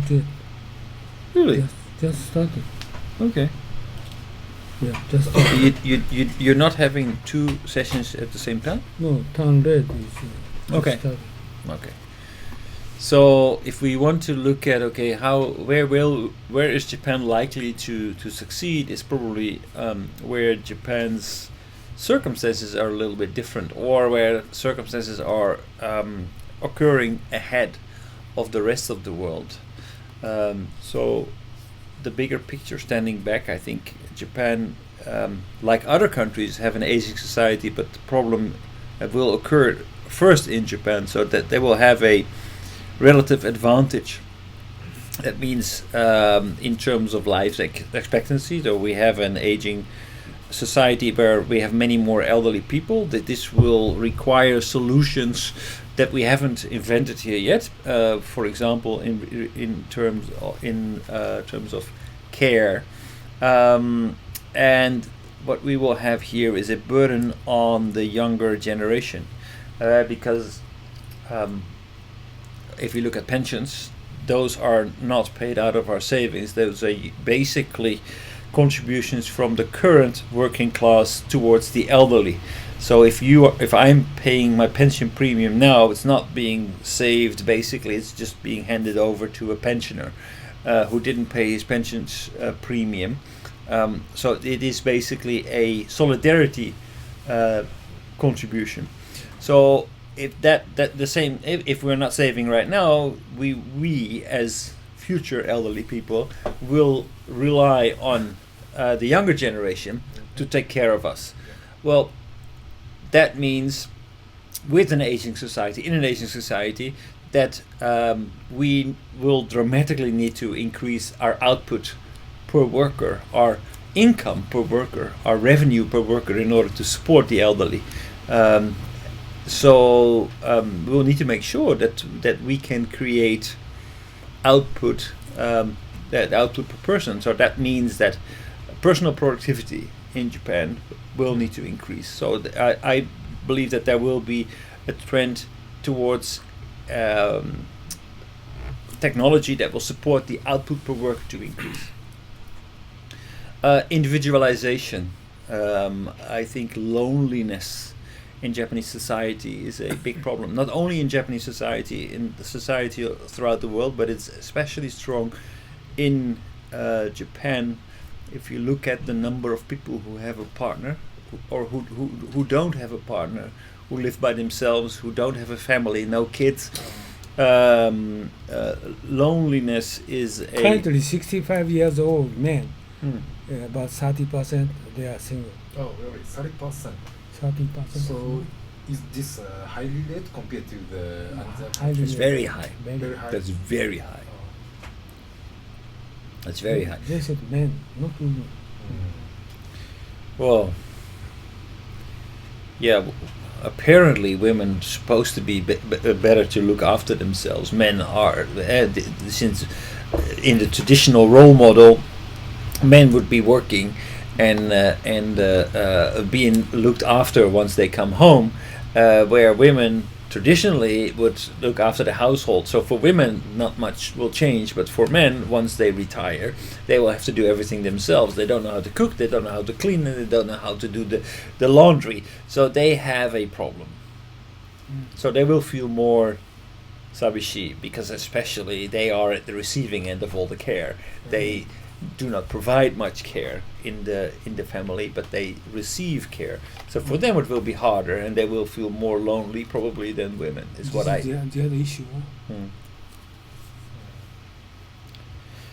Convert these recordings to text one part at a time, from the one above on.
Not yet. Really? Just started. Okay. Yeah, just started. You're not having two sessions at the same time? No, turn red is Okay. started. Okay. So if we want to look at where is Japan likely to succeed is probably where Japan's circumstances are a little bit different, or where circumstances are occurring ahead of the rest of the world. So the bigger picture standing back, I think Japan, like other countries, have an aging society, but the problem will occur first in Japan, so that they will have a relative advantage. That means in terms of life expectancy, so we have an aging society where we have many more elderly people, that this will require solutions that we haven't invented here yet. For example, in terms of care, and what we will have here is a burden on the younger generation, because if you look at pensions, those are not paid out of our savings. Those are basically contributions from the current working class towards the elderly. So if I'm paying my pension premium now, it's not being saved. Basically, it's just being handed over to a pensioner who didn't pay his pensions premium. So it is basically a solidarity contribution. So if if we're not saving right now, we as future elderly people will rely on the younger generation to take care of us. Well, that means in an aging society, that we will dramatically need to increase our output per worker, our income per worker, our revenue per worker, in order to support the elderly. So we'll need to make sure that we can create output, that output per person. So that means that personal productivity in Japan will need to increase. So I believe that there will be a trend towards technology that will support the output per worker to increase. Individualization. I think loneliness in Japanese society is a big problem. Not only in Japanese society, in the society throughout the world, but it's especially strong in Japan. If you look at the number of people who have a partner, or who don't have a partner, who live by themselves, who don't have a family, no kids, loneliness is a... Currently 65 years old men, about 30% they are single. Oh, really? 30%. 30%. So, is this highly rate compared to the other? Highly It's very high. Very high. That's very high. That's very high. They said men, not women. Well, yeah, apparently women supposed to be better to look after themselves. Men are, since in the traditional role model, men would be working and being looked after once they come home, where women traditionally would look after the household. So for women, not much will change, but for men, once they retire, they will have to do everything themselves. They don't know how to cook, they don't know how to clean, and they don't know how to do the laundry. So they have a problem. So they will feel more sabishi, because especially they are at the receiving end of all the care. They do not provide much care in the family, but they receive care. So for them it will be harder, and they will feel more lonely probably than women. Is what I. The other issue.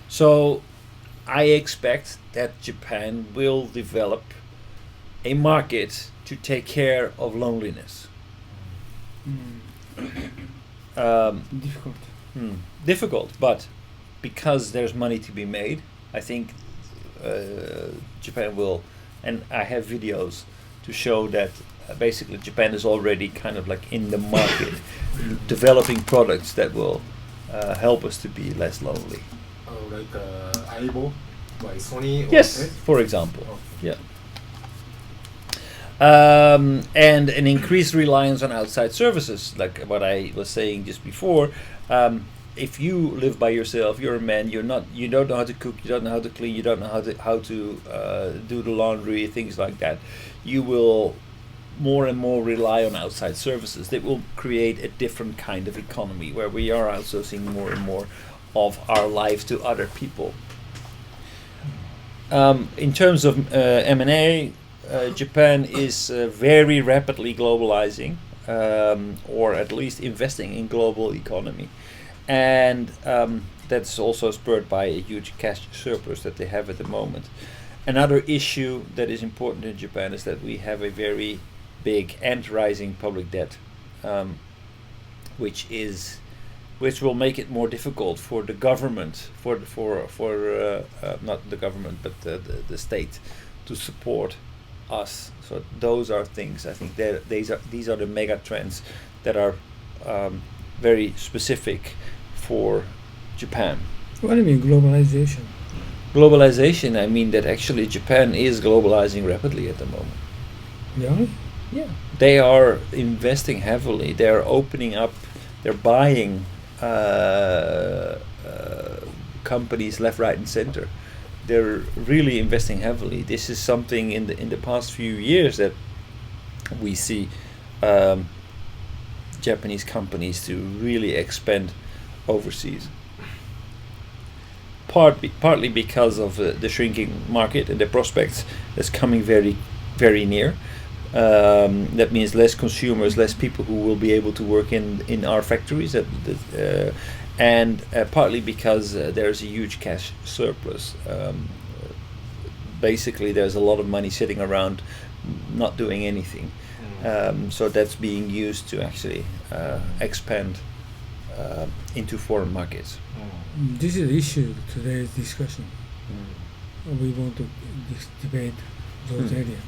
So I expect that Japan will develop a market to take care of loneliness. Difficult. Difficult, but because there's money to be made, I think Japan will, and I have videos to show that basically Japan is already kind of like in the market, developing products that will help us to be less lonely. Oh, like Aibo by Sony? Or Yes, for example. Oh. Yeah. And an increased reliance on outside services, like what I was saying just before. if you live by yourself, you're a man. You don't know how to cook. You don't know how to clean. You don't know how to do the laundry, things like that. You will more and more rely on outside services. That will create a different kind of economy where we are outsourcing more and more of our lives to other people. In terms of M&A, Japan is very rapidly globalizing, or at least investing in global economy, and that's also spurred by a huge cash surplus that they have at the moment. Another issue that is important in Japan is that we have a very big and rising public debt, which will make it more difficult for the government, not the government, but the state, to support us. So those are things, I think these are the mega trends that are very specific for Japan. What do you mean globalization? Globalization, I mean that actually Japan is globalizing rapidly at the moment. Really? Yeah, they are investing heavily. They are opening up. They're buying companies left, right, and center. They're really investing heavily. This is something in the past few years that we see Japanese companies to really expand overseas. Partly because of the shrinking market and the prospects that's coming very, very near. That means less consumers, less people who will be able to work in our factories, and partly because there's a huge cash surplus. Basically, there's a lot of money sitting around not doing anything. So that's being used to actually expand into foreign markets. This is the issue today's discussion. We want to debate those areas.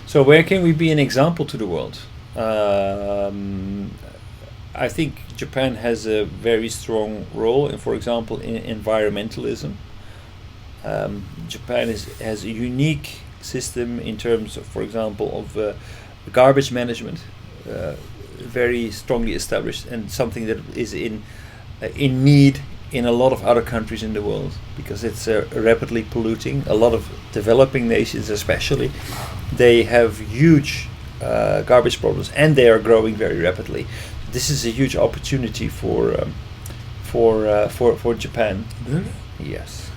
So where can we be an example to the world? I think Japan has a very strong role in, for example, in environmentalism. Japan has a unique system in terms of, for example, of garbage management, very strongly established, and something that is in need in a lot of other countries in the world, because it's rapidly polluting. A lot of developing nations especially, they have huge garbage problems, and they are growing very rapidly. This is a huge opportunity for Japan. Really? Yes.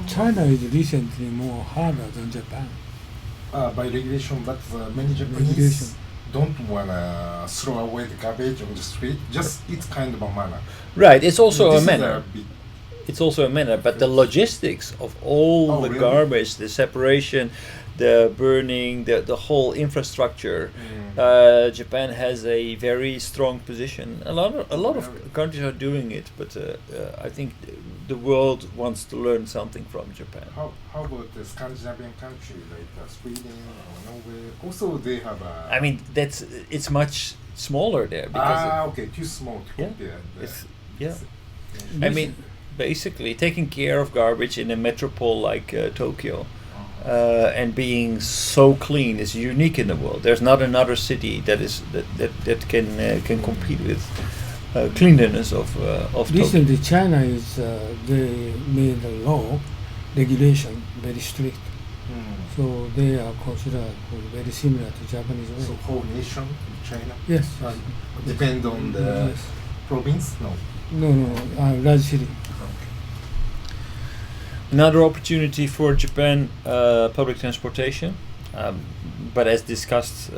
China is recently more harder than Japan. By regulation, but many Japanese Regulation. don't wanna throw away the garbage on the street. Just it's kind of a manner. Right. It's also This a is manner. big. It's also a manner, but the logistics of all Oh, the really? garbage, the separation, the burning, the whole infrastructure. Japan has a very strong position. A lot of Really? countries are doing it, but I think the world wants to learn something from Japan. How about the Scandinavian country like Sweden or Norway? Also, they have a. I mean, it's much smaller there because okay, too small to Yeah, compare. I mean, basically taking care of garbage in a metropole like Tokyo. And being so clean is unique in the world. There's not another city that can compete with cleanliness of Tokyo. Recently, China they made a law, regulation very strict. So they are considered very similar to Japanese way. So whole nation in China Yes. depend on the Yes. province. No. No, large city. Another opportunity for Japan, public transportation. But as discussed,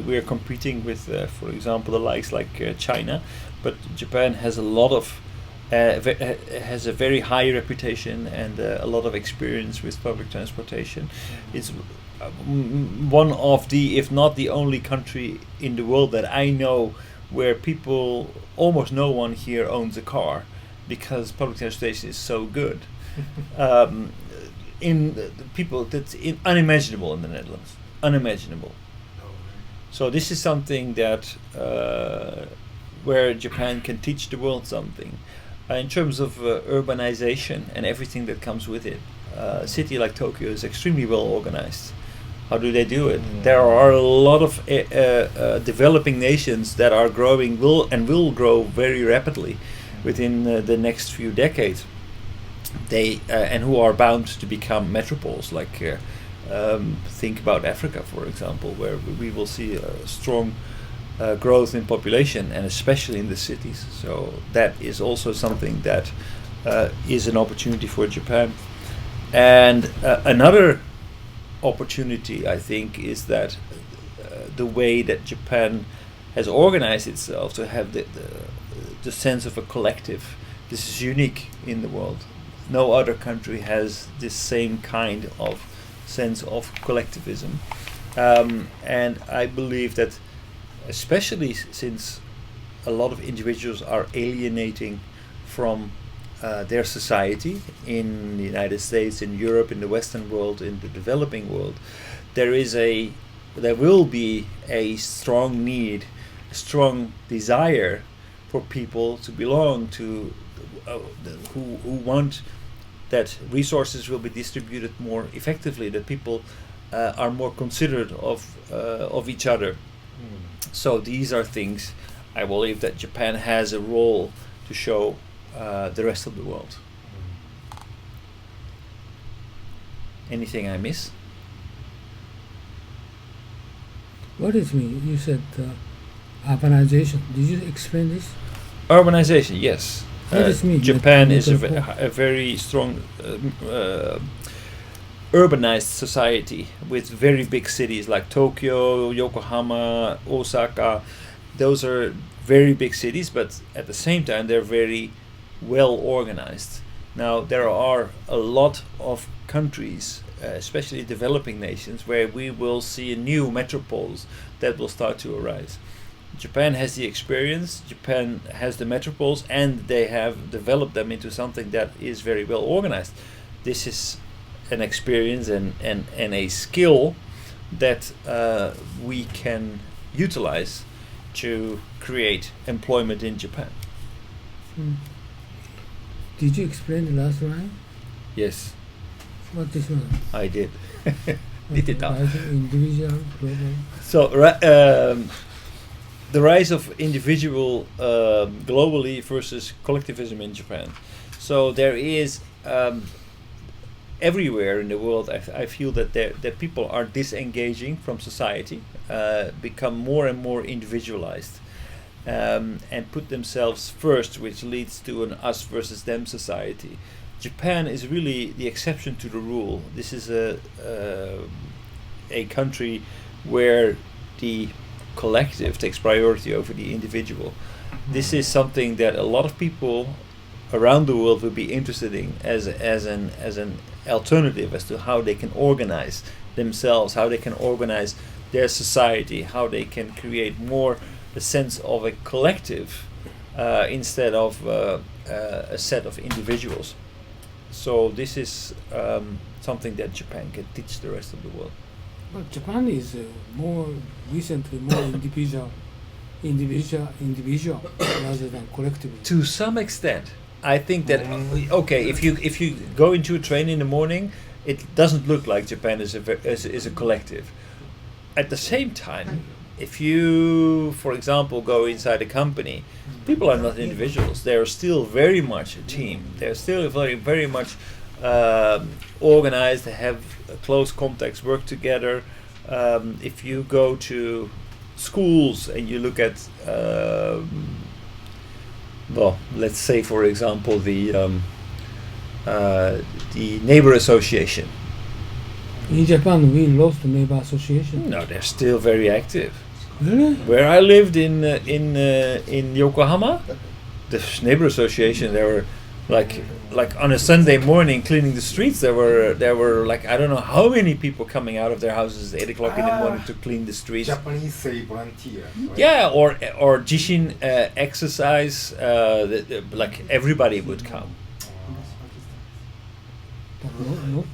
we are competing with, for example, the likes like China. But Japan has has a very high reputation and a lot of experience with public transportation. It's one of the, if not the only country in the world that I know where almost no one here owns a car, because public transportation is so good. That's unimaginable in the Netherlands. Unimaginable. So this is something that where Japan can teach the world something. In terms of urbanization and everything that comes with it, a city like Tokyo is extremely well organized. How do they do it? There are a lot of developing nations that are growing, will grow very rapidly within the next few decades. They and who are bound to become metropoles. Like think about Africa, for example, where we will see a strong growth in population, and especially in the cities. So that is also something that is an opportunity for Japan. And another opportunity, I think, is that the way that Japan has organized itself to have the sense of a collective. This is unique in the world. No other country has this same kind of sense of collectivism. And I believe that, especially since a lot of individuals are alienating from their society in the United States, in Europe, in the Western world, in the developing world, there will be a strong need, a strong desire for people to belong to, who want that resources will be distributed more effectively, that people are more considerate of each other. So these are things I believe that Japan has a role to show the rest of the world. Anything I miss? What does it mean? You said urbanization. Did you explain this? Urbanization, yes. What does it mean? Japan is a very strong urbanized society with very big cities like Tokyo, Yokohama, Osaka. Those are very big cities, but at the same time they're very well organized. Now there are a lot of countries, especially developing nations, where we will see new metropoles that will start to arise. Japan has the experience, Japan has the metropoles, and they have developed them into something that is very well organized. This is an experience and a skill that we can utilize to create employment in Japan. Did you explain the last line? Yes, What this one? I did. Did it now. Individual, global. So the rise of individual globally versus collectivism in Japan. So there is everywhere in the world. I feel that that people are disengaging from society, become more and more individualized, and put themselves first, which leads to an us versus them society. Japan is really the exception to the rule. This is a country where the collective takes priority over the individual. This is something that a lot of people around the world will be interested in as an alternative as to how they can organize themselves, how they can organize their society, how they can create more a sense of a collective instead of a set of individuals. So this is something that Japan can teach the rest of the world. But Japan is more recently more individual rather than collective. To some extent, I think that okay, if you go into a train in the morning, it doesn't look like Japan is a collective. At the same time, if you, for example, go inside a company, people are not individuals. They are still very much a team. They're still very much organized. They have close contacts, work together. If you go to schools and you look at, well, let's say, for example, the neighbor association. In Japan, we lost the neighbor association. No, they're still very active. Really? Where I lived in Yokohama, the neighbor association, there were like on a Sunday morning cleaning the streets. There were like I don't know how many people coming out of their houses at 8 o'clock in the morning to clean the streets. Japanese say volunteer. Right? Yeah, or jishin exercise. Like everybody would come. But not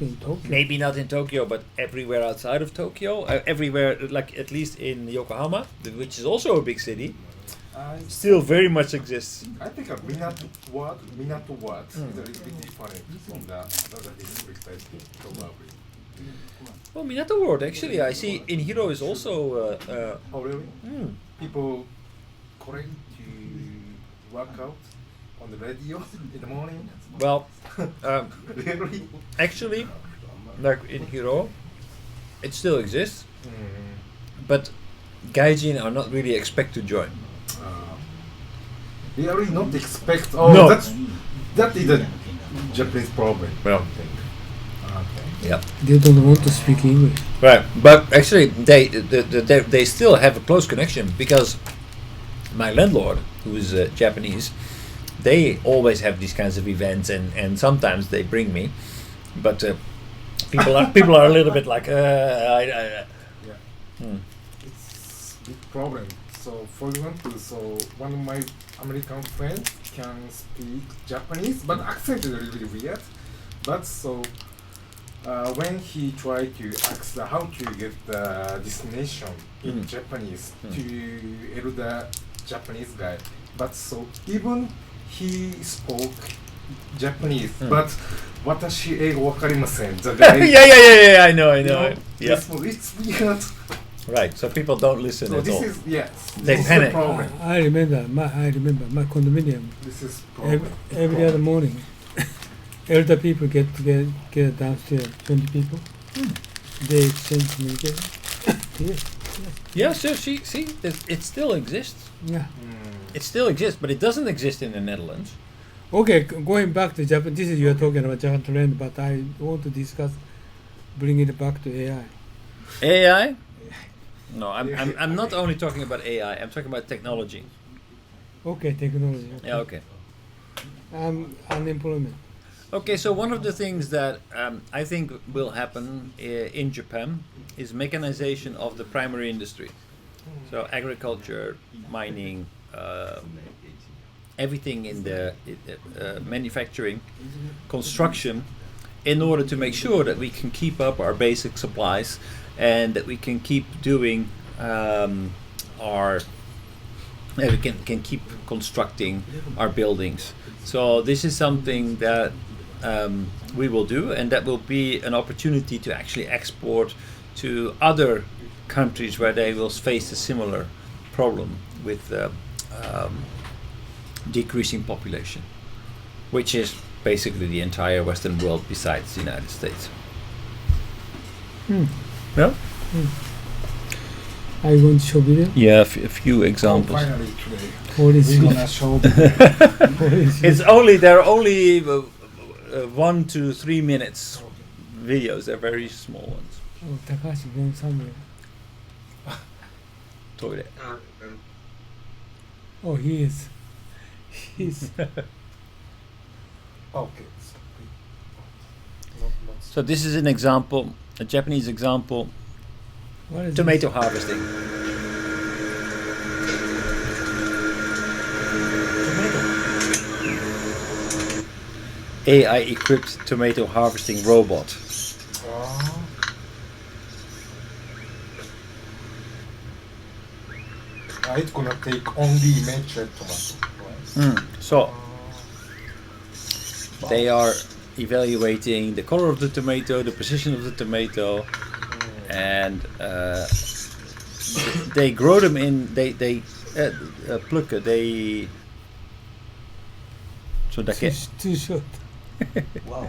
in Tokyo. Maybe not in Tokyo, but everywhere outside of Tokyo. Everywhere, like at least in Yokohama, which is also a big city, still very much exists. I think a Minato word is a little bit different from the other districts, I think, probably. Well, Minato World, actually, I see in Hiro is also. Oh, really? Mm. People collect to work out on the radio in the morning. Well, Really? actually, like in Hiro, it still exists, but gaijin are not really expected to join. Really not expect. Oh, No. that is a Japanese problem. Well, I think. Okay. yeah. They don't want to speak English. Right, but actually, they still have a close connection because my landlord, who is Japanese, they always have these kinds of events, and sometimes they bring me, but people are a little bit like, Yeah. Hmm. It's big problem. So, for example, one of my American friends can speak Japanese, but accent is really weird. But when he tried to ask how to get the destination in Japanese to elder Japanese guy, but even he spoke Japanese, but 私英語わかりません the guy yeah, I know, you know, yeah. it's weird. Right, so people don't listen So at this all. is yes. They this panic. Is the problem. I remember my condominium. This is problem. Every other morning, elder people get downstairs. 20 people. They exchange communication. Yes. Yeah, so see, it still exists. Yeah. It still exists, but it doesn't exist in the Netherlands. Okay, going back to Japan. This is you are talking about Japan trend, but I want to discuss bringing it back to AI. AI? No, I'm not only talking about AI. I'm talking about technology. Okay, technology. Okay. Yeah, okay. Unemployment. Okay, so one of the things that I think will happen in Japan is mechanization of the primary industry. So agriculture, mining, everything in the manufacturing, construction, in order to make sure that we can keep up our basic supplies and that we can keep doing we can keep constructing our buildings. So this is something that we will do, and that will be an opportunity to actually export to other countries where they will face a similar problem with decreasing population, which is basically the entire Western world besides the United States. Yeah? Are you going to show video? Yeah, a few examples. Finally today, Holy we're shit. gonna show the There are only 1 to 3 minutes videos. They're very small ones. Oh, Takashi going somewhere. Toilet. Oh, he is. He's. okay. So this is an example, a Japanese example, What is tomato harvesting. AI-equipped tomato harvesting robot. It's gonna take only matured tomato. So they are evaluating the color of the tomato, the position of the tomato, and they grow them in. They plukken. They. So that too short. Wow.